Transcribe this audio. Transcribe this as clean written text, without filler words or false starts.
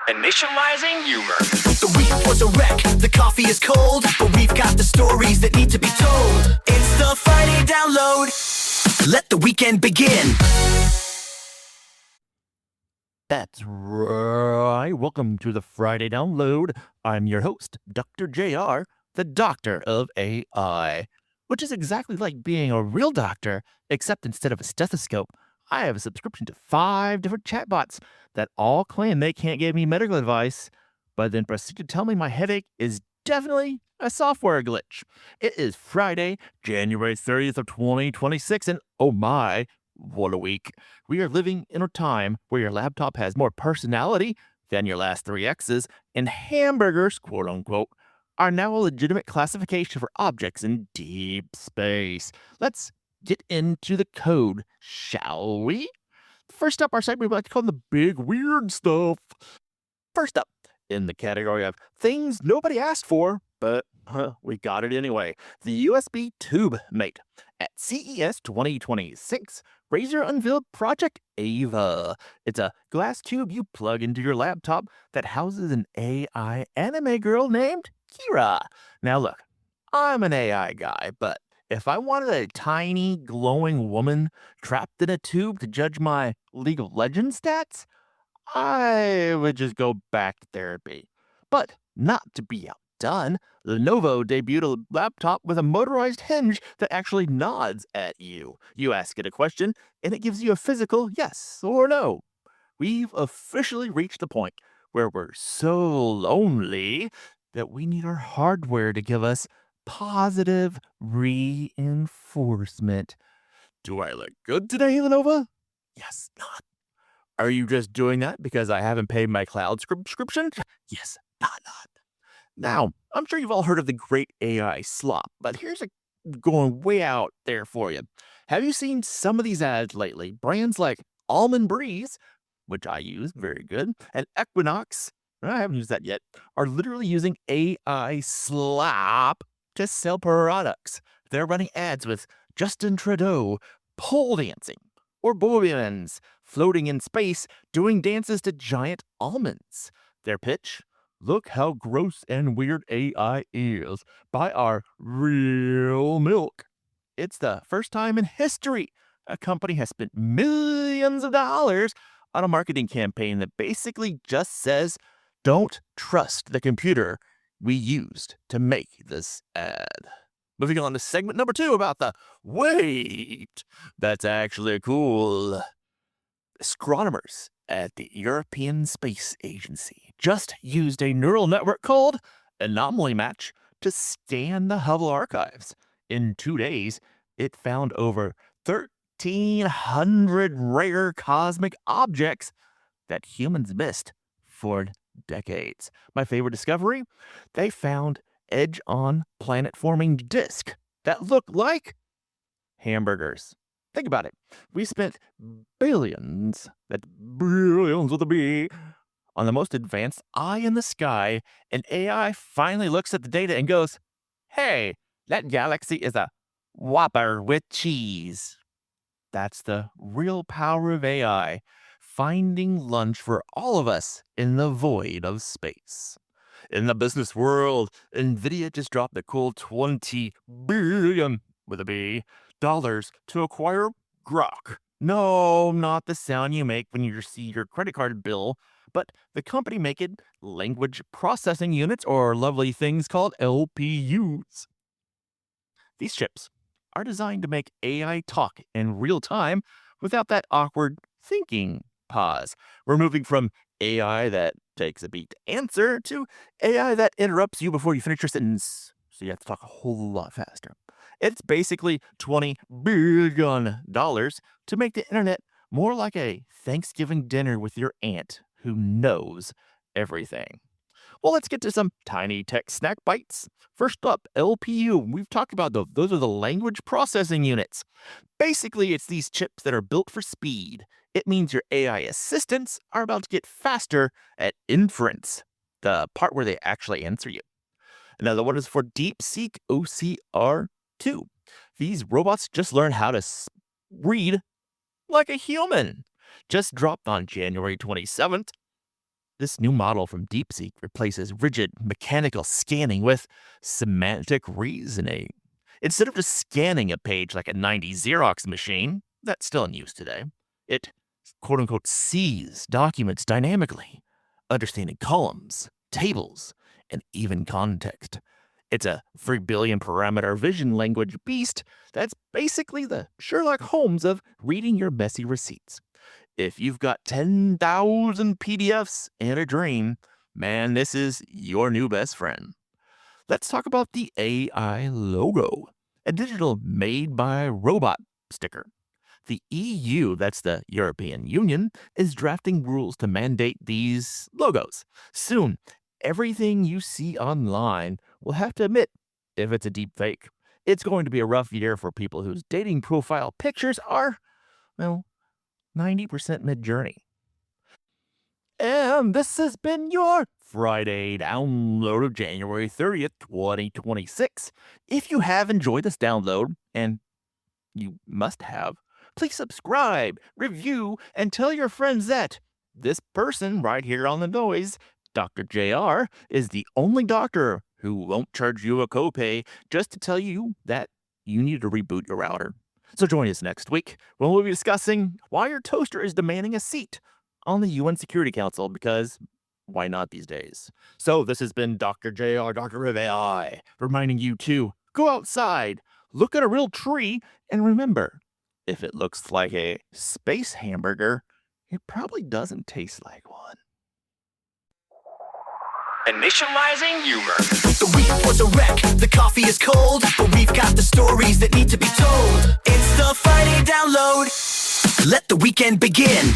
Initializing humor. The week was a wreck, the coffee is cold, but we've got the stories that need to be told. It's the Friday download. Let the weekend begin. That's right. Welcome to the Friday download. I'm your host, Dr. JR, the doctor of AI, which is exactly like being a real doctor, except instead of a stethoscope, I have a subscription to 5 different chatbots that all claim they can't give me medical advice, but then proceed to tell me my headache is definitely a software glitch. It is Friday, January 30th of 2026, and oh my, what a week. We are living in a time where your laptop has more personality than your last 3 X's, and hamburgers, quote unquote, are now a legitimate classification for objects in deep space. Let's get into the code, shall we? First up, our segment we like to call the big weird stuff. First up, in the category of things nobody asked for, but we got it anyway, the USB tube mate. At CES 2026, Razer unveiled Project Ava. It's a glass tube you plug into your laptop that houses an AI anime girl named Kira. Now look, I'm an AI guy, but if I wanted a tiny, glowing woman trapped in a tube to judge my League of Legends stats, I would just go back to therapy. But not to be outdone, Lenovo debuted a laptop with a motorized hinge that actually nods at you. You ask it a question, and it gives you a physical yes or no. We've officially reached the point where we're so lonely that we need our hardware to give us positive reinforcement. Do I look good today, Lenovo? Yes, not. Are you just doing that because I haven't paid my cloud subscription? Yes, not. Now, I'm sure you've all heard of the great AI Slop, but here's a going way out there for you. Have you seen some of these ads lately? Brands like Almond Breeze, which I use, very good, and Equinox, I haven't used that yet, are literally using AI Slop to sell products. They're running ads with Justin Trudeau pole dancing, or boy bands floating in space doing dances to giant almonds. Their pitch? Look how gross and weird AI is. Buy our real milk. It's the first time in history a company has spent millions of dollars on a marketing campaign that basically just says, don't trust the computer we used to make this ad. Moving on to segment number 2 about the wait. That's actually cool. Astronomers at the European Space Agency just used a neural network called Anomaly Match to scan the Hubble archives. In 2 days, it found over 1,300 rare cosmic objects that humans missed for decades. My favorite discovery? They found edge-on planet-forming disk that look like hamburgers. Think about it. We spent billions, that's billions with a B, on the most advanced eye in the sky, and AI finally looks at the data and goes, hey, that galaxy is a Whopper with cheese. That's the real power of AI, finding lunch for all of us in the void of space. In the business world, Nvidia just dropped a cool $20 billion with a B dollars to acquire Groq. No, not the sound you make when you see your credit card bill, but the company making language processing units, or lovely things called LPUs. These chips are designed to make AI talk in real time without that awkward thinking pause. We're moving from AI that takes a beat to answer to AI that interrupts you before you finish your sentence, so you have to talk a whole lot faster. It's basically $20 billion to make the internet more like a Thanksgiving dinner with your aunt who knows everything. Well, let's get to some tiny tech snack bites. First up, LPU. We've talked about those are the language processing units. Basically, it's these chips that are built for speed. It means your AI assistants are about to get faster at inference, the part where they actually answer you. Another one is for DeepSeek-OCR 2. These robots just learn how to read like a human. Just dropped on January 27th. This new model from DeepSeek replaces rigid mechanical scanning with semantic reasoning. Instead of just scanning a page like a 90s Xerox machine, that's still in use today, it quote-unquote sees documents dynamically, understanding columns, tables, and even context. It's a 3 billion parameter vision language beast that's basically the Sherlock Holmes of reading your messy receipts. If you've got 10,000 PDFs and a dream, man, this is your new best friend. Let's talk about the AI logo, a digital made by robot sticker. The EU, that's the European Union, is drafting rules to mandate these logos. Soon, everything you see online will have to admit if it's a deep fake. It's going to be a rough year for people whose dating profile pictures are, well, 90% mid-journey. And this has been your Friday download of January 30th, 2026. If you have enjoyed this download, and you must have, please subscribe, review, and tell your friends that this person right here on the noise, Dr. JR, is the only doctor who won't charge you a copay just to tell you that you need to reboot your router. So join us next week when we'll be discussing why your toaster is demanding a seat on the UN Security Council, because why not these days? So this has been Dr. JR, Dr. of AI, reminding you to go outside, look at a real tree, and remember, if it looks like a space hamburger, it probably doesn't taste like one. Initializing humor. The week was a wreck, the coffee is cold, but we've got the stories that need to be told. It's the Friday download. Let the weekend begin.